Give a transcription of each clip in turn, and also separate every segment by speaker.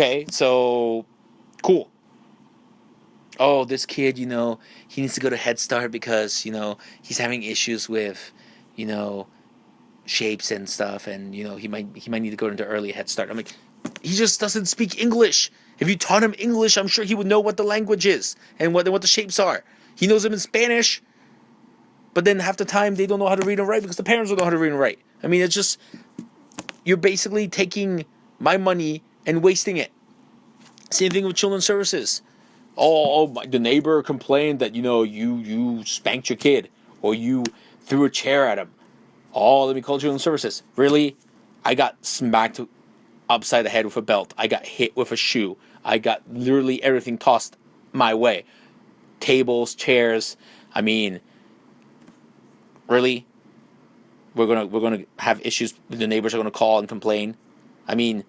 Speaker 1: Okay, so cool. Oh, this kid, he needs to go to Head Start because, he's having issues with, you know, shapes and stuff, and he might need to go into early Head Start. I'm like, he just doesn't speak English. If you taught him English, I'm sure he would know what the language is and what the shapes are. He knows them in Spanish, but then half the time they don't know how to read and write because the parents don't know how to read and write. I mean, it's just you're basically taking my money and wasting it. Same thing with children's services. The neighbor complained that you spanked your kid or you threw a chair at him. Oh, let me call children's services. Really? I got smacked upside the head with a belt. I got hit with a shoe. I got literally everything tossed my way. Tables, chairs. I mean, really? We're gonna have issues. The neighbors are gonna call and complain. I mean,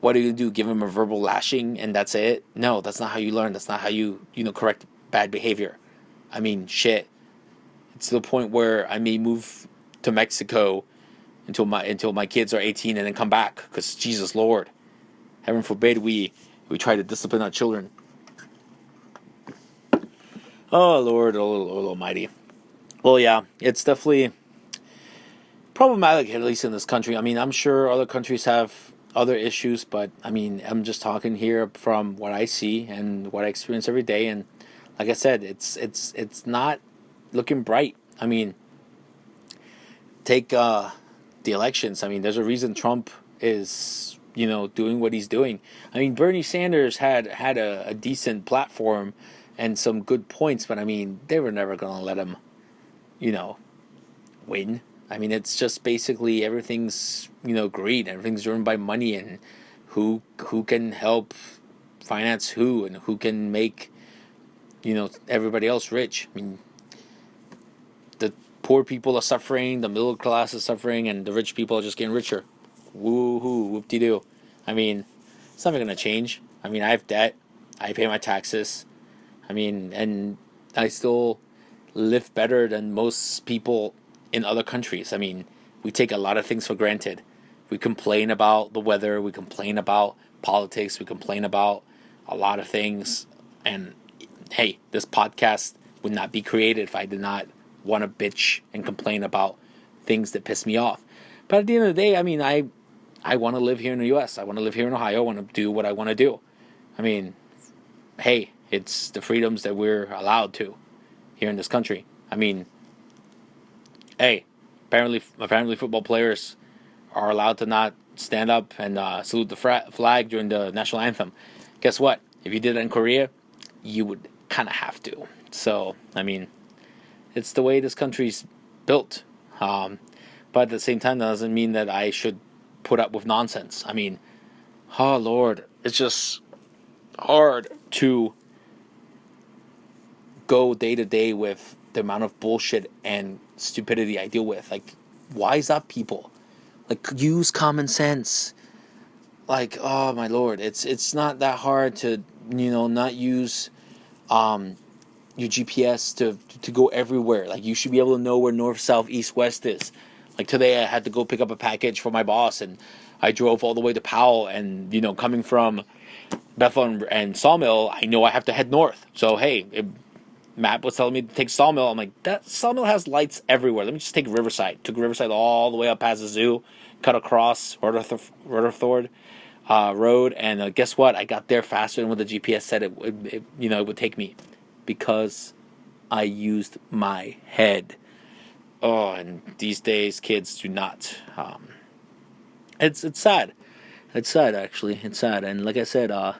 Speaker 1: what are you gonna do? Give him a verbal lashing and that's it? No, that's not how you learn. That's not how you correct bad behavior. I mean, shit. It's to the point where I may move to Mexico until my kids are 18 and then come back because Jesus Lord, heaven forbid we try to discipline our children. Oh Lord, oh Almighty. Well, yeah, it's definitely problematic, at least in this country. I mean, I'm sure other countries have other issues, but I mean, I'm just talking here from what I see and what I experience every day. And like I said, it's not looking bright. I mean, take the elections. I mean, there's a reason Trump is doing what he's doing. I mean, Bernie Sanders had a decent platform and some good points, but I mean, they were never going to let him, win. I mean, it's just basically everything's greed. Everything's driven by money and who can help finance who and who can make everybody else rich. I mean, the poor people are suffering, the middle class is suffering, and the rich people are just getting richer. Woo-hoo, whoop-de-doo. I mean, it's never going to change. I mean, I have debt. I pay my taxes. I mean, and I still live better than most people in other countries. I mean, we take a lot of things for granted. We complain about the weather. We complain about politics. We complain about a lot of things. And hey, this podcast would not be created if I did not want to bitch and complain about things that piss me off. But at the end of the day, I mean, I want to live here in the U.S. I want to live here in Ohio. I want to do what I want to do. I mean, hey, it's the freedoms that we're allowed to here in this country. I mean, hey, apparently football players are allowed to not stand up and salute the flag during the national anthem. Guess what? If you did that in Korea, you would kind of have to. So, I mean, it's the way this country's built. But at the same time, that doesn't mean that I should put up with nonsense. I mean, oh Lord, it's just hard to go day to day with the amount of bullshit and stupidity I deal with. Like, wise up people. Like, use common sense. Like, oh my Lord, it's not that hard to not use your GPS to go everywhere. Like, you should be able to know where north, south, east, west is. Like, today I had to go pick up a package for my boss, and I drove all the way to Powell, and coming from Bethel and Sawmill, I know I have to head north. So hey, map was telling me to take Sawmill. I'm like, that Sawmill has lights everywhere. Let me just take Riverside. Took Riverside all the way up past the zoo, cut across Rutherford Road, and guess what? I got there faster than what the GPS said it would take me, because I used my head. Oh, and these days kids do not. It's sad. It's sad, actually. It's sad. And like I said, I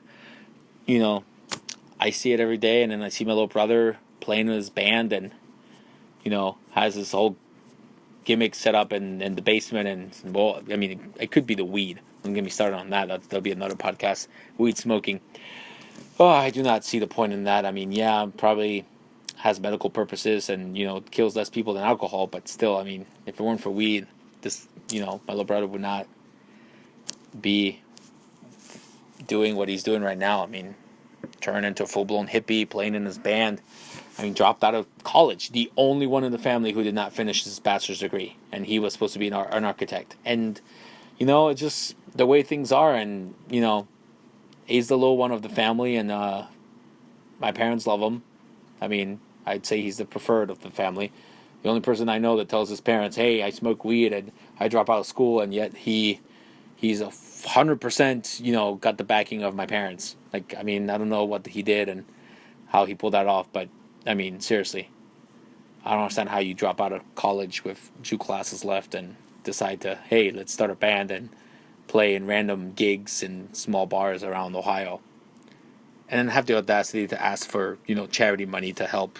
Speaker 1: see it every day, and then I see my little brother playing in his band, and has this whole gimmick set up in the basement. And well, I mean, it could be the weed. Don't get me started on that. That'll be another podcast. Weed smoking. Oh, I do not see the point in that. I mean, yeah, probably has medical purposes and kills less people than alcohol, but still, I mean, if it weren't for weed, this my little brother would not be doing what he's doing right now. I mean, turned into a full-blown hippie, playing in his band. I mean, dropped out of college. The only one in the family who did not finish his bachelor's degree, and he was supposed to be an architect. And it's just the way things are. And He's the little one of the family, and my parents love him. I mean, I'd say he's the preferred of the family. The only person I know that tells his parents, "Hey, I smoke weed and I drop out of school," and yet he's 100%, got the backing of my parents. Like, I mean, I don't know what he did and how he pulled that off, but I mean, seriously, I don't understand how you drop out of college with 2 classes left and decide to, hey, let's start a band and play in random gigs in small bars around Ohio, and then have the audacity to ask for, charity money to help,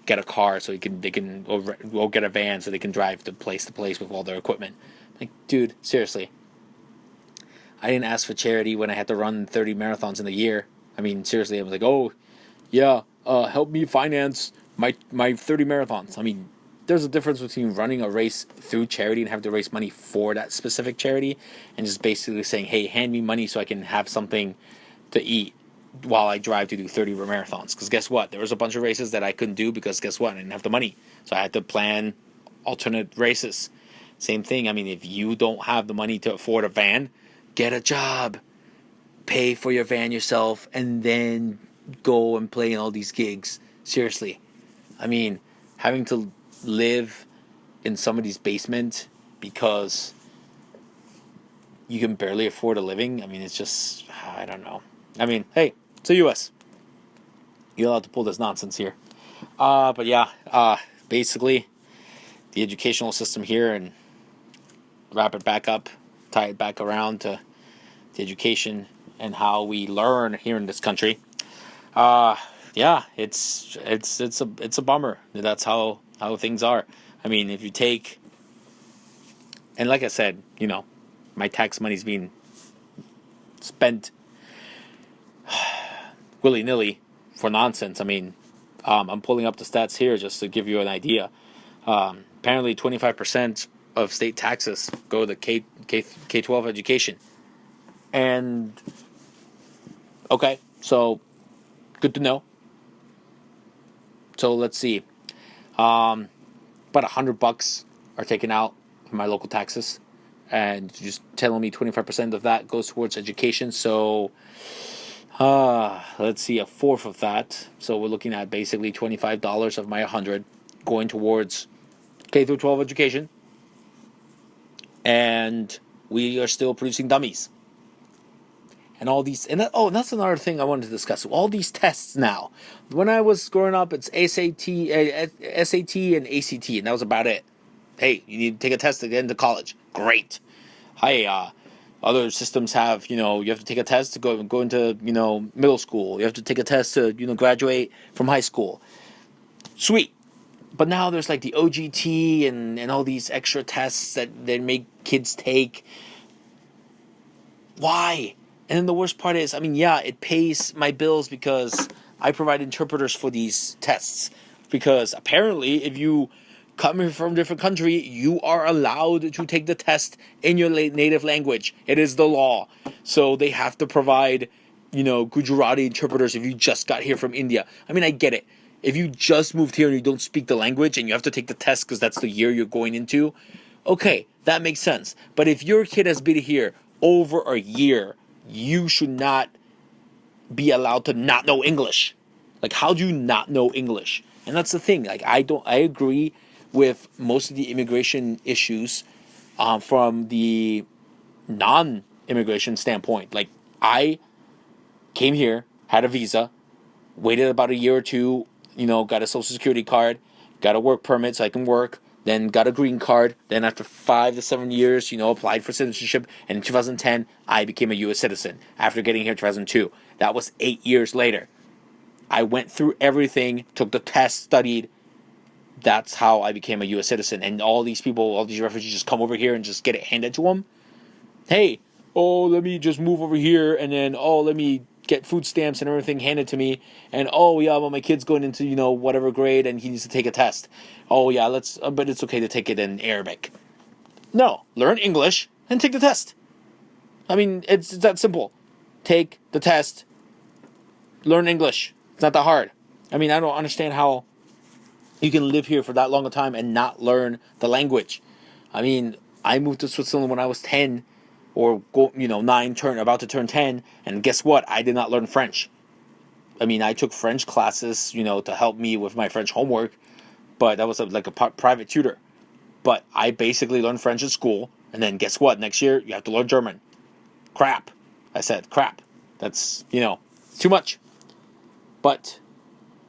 Speaker 1: get a car so they can or get a van so they can drive to place with all their equipment. Like, dude, seriously. I didn't ask for charity when I had to run 30 marathons in a year. I mean, seriously, I was like, oh, yeah, help me finance my 30 marathons. I mean, there's a difference between running a race through charity and having to raise money for that specific charity and just basically saying, hey, hand me money so I can have something to eat while I drive to do 30 marathons. Because guess what? There was a bunch of races that I couldn't do because guess what? I didn't have the money. So I had to plan alternate races. Same thing. I mean, if you don't have the money to afford a van, get a job. Pay for your van yourself and then go and play in all these gigs. Seriously. I mean, having to live in somebody's basement because you can barely afford a living. I mean, it's just, I don't know. I mean, hey, it's the U.S. You're allowed to pull this nonsense here. But yeah, basically, the educational system here, and wrap it back up, tie it back around to the education and how we learn here in this country. Yeah, it's a bummer. That's how things are. I mean, if you take, and like I said, my tax money's being spent willy-nilly for nonsense. I mean, I'm pulling up the stats here just to give you an idea. Apparently 25% of state taxes go to K-12 education. And okay, so good to know. So let's see. About $100 are taken out from my local taxes, and just telling me 25% of that goes towards education. So let's see, a fourth of that. So we're looking at basically $25 of my $100 going towards K through 12 education, and we are still producing dummies. And all these, and that's another thing I wanted to discuss. All these tests now. When I was growing up, it's SAT, and ACT, and that was about it. Hey, you need to take a test to get into college. Great. Hey, other systems have, you have to take a test to go into, middle school. You have to take a test to, graduate from high school. Sweet. But now there's like the OGT and all these extra tests that they make kids take. Why? And then the worst part is, I mean, yeah, it pays my bills because I provide interpreters for these tests. Because apparently, if you come from a different country, you are allowed to take the test in your native language. It is the law. So they have to provide, Gujarati interpreters if you just got here from India. I mean, I get it. If you just moved here and you don't speak the language and you have to take the test because that's the year you're going into, okay, that makes sense. But if your kid has been here over a year, you should not be allowed to not know English. Like, how do you not know English? And that's the thing. Like, I agree with most of the immigration issues from the non-immigration standpoint. Like, I came here, had a visa, waited about a year or two, got a social security card, got a work permit so I can work, then got a green card, then after 5 to 7 years, applied for citizenship, and in 2010, I became a U.S. citizen after getting here in 2002. That was 8 years later. I went through everything, took the test, studied. That's how I became a U.S. citizen. And all these people, all these refugees just come over here and just get it handed to them. Hey, let me just move over here, and then, let me get food stamps and everything handed to me, and my kid's going into whatever grade and he needs to take a test. But it's okay to take it in Arabic. No, learn English and take the test. I mean, it's that simple. Take the test, learn English. It's not that hard. I mean, I don't understand how you can live here for that long a time and not learn the language. I mean, I moved to Switzerland when I was 10. or go, 9, about to turn 10, and guess what? I did not learn French. I mean, I took French classes, to help me with my French homework, but that was like a private tutor. But I basically learned French at school, and then guess what? Next year, you have to learn German. Crap. I said, crap. That's, too much. But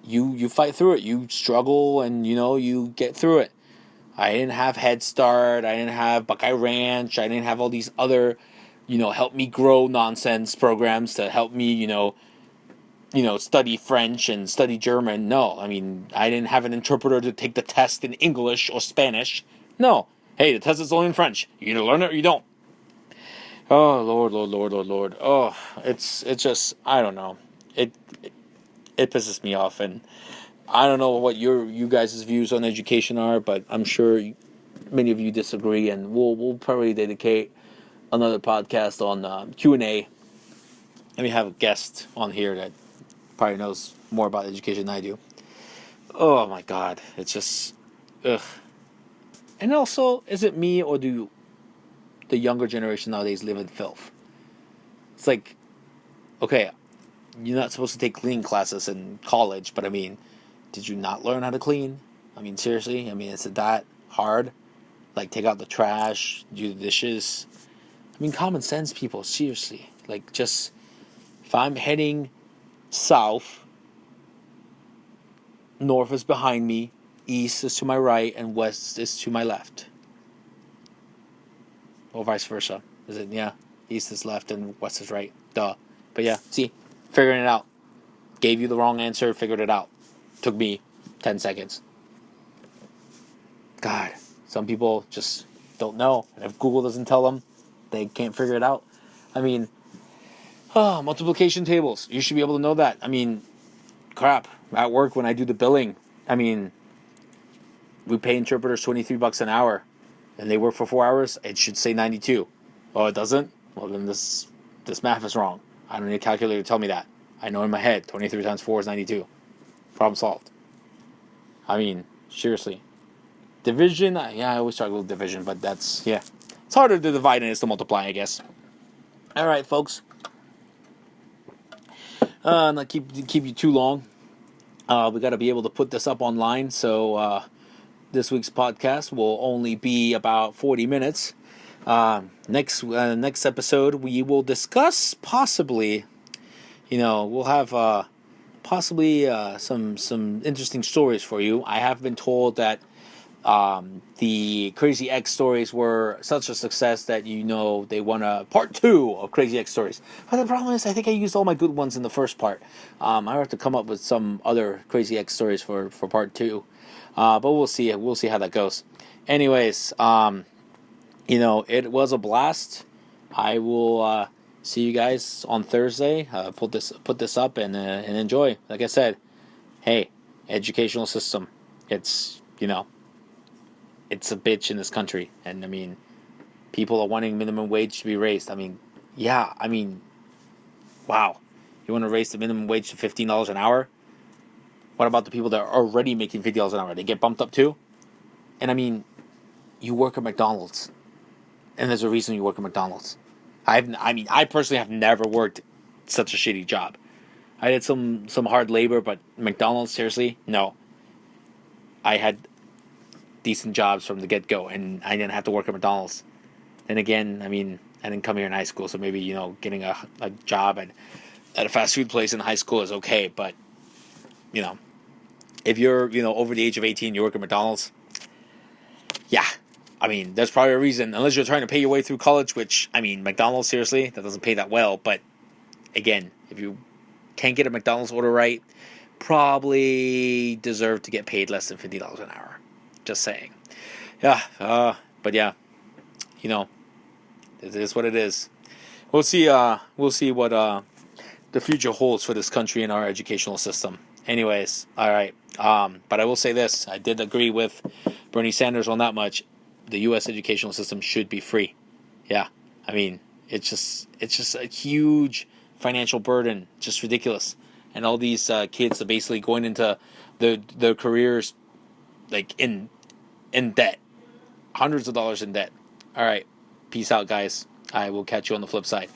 Speaker 1: you fight through it. You struggle, and, you get through it. I didn't have Head Start. I didn't have Buckeye Ranch. I didn't have all these other, help me grow nonsense programs to help me, study French and study German. No, I mean, I didn't have an interpreter to take the test in English or Spanish. No. Hey, the test is only in French. You either learn it or you don't. Oh, Lord, Lord, Lord, Lord, Lord. Oh, it's just, I don't know. It pisses me off, and I don't know what you guys' views on education are, but I'm sure many of you disagree, and we'll probably dedicate another podcast on Q&A. And we have a guest on here that probably knows more about education than I do. Oh my God, it's just, ugh. And also, is it me, or do the younger generation nowadays live in filth? It's like, okay, you're not supposed to take cleaning classes in college, but I mean, did you not learn how to clean? I mean, seriously? I mean, is it that hard? Like, take out the trash, do the dishes? I mean, common sense, people, seriously. Like, just, if I'm heading south, north is behind me, east is to my right, and west is to my left. Or vice versa. Is it? Yeah. East is left and west is right. Duh. But yeah, see, figuring it out. Gave you the wrong answer, figured it out. Took me 10 seconds. God, some people just don't know. And if Google doesn't tell them, they can't figure it out. I mean, multiplication tables. You should be able to know that. I mean, crap. At work, when I do the billing, I mean, we pay interpreters $23 an hour, and they work for 4 hours. It should say 92. Oh, it doesn't? Well, then this math is wrong. I don't need a calculator to tell me that. I know in my head, 23 times 4 is 92. Problem solved. I mean, seriously. Division, I always struggle with division, but that's, yeah. It's harder to divide than it is to multiply, I guess. All right, folks. Not keep you too long. We got to be able to put this up online, so this week's podcast will only be about 40 minutes. Next episode, we will discuss possibly, we'll have possibly some interesting stories for you. I have been told that the Crazy X stories were such a success that they want a part 2 of Crazy X stories. But the problem is, I think I used all my good ones in the first part. I have to come up with some other Crazy X stories for part 2. But we'll see. We'll see how that goes. Anyways, it was a blast. I will see you guys on Thursday. Put this up and enjoy. Like I said, hey, educational system. It's it's a bitch in this country, and I mean, people are wanting minimum wage to be raised. I mean, yeah. I mean, wow. You want to raise the minimum wage to $15 an hour? What about the people that are already making $50 an hour? They get bumped up too? And I mean, you work at McDonald's, and there's a reason you work at McDonald's. I personally have never worked such a shitty job. I did some hard labor, but McDonald's, seriously, no. I had decent jobs from the get-go, and I didn't have to work at McDonald's. And again, I mean, I didn't come here in high school, so maybe, getting a job at a fast food place in high school is okay, but, if you're, over the age of 18, you work at McDonald's, yeah, I mean, there's probably a reason, unless you're trying to pay your way through college, which, I mean, McDonald's, seriously, that doesn't pay that well, but, again, if you can't get a McDonald's order right, probably deserve to get paid less than $50 an hour. Just saying. Yeah, but yeah, it is what it is. We'll see what the future holds for this country and our educational system. Anyways, all right. But I will say this: I did agree with Bernie Sanders on that much. The U.S. educational system should be free. Yeah, I mean, it's just a huge financial burden, just ridiculous. And all these kids are basically going into their careers like in debt, hundreds of dollars in debt. All right, peace out, guys. I will catch you on the flip side.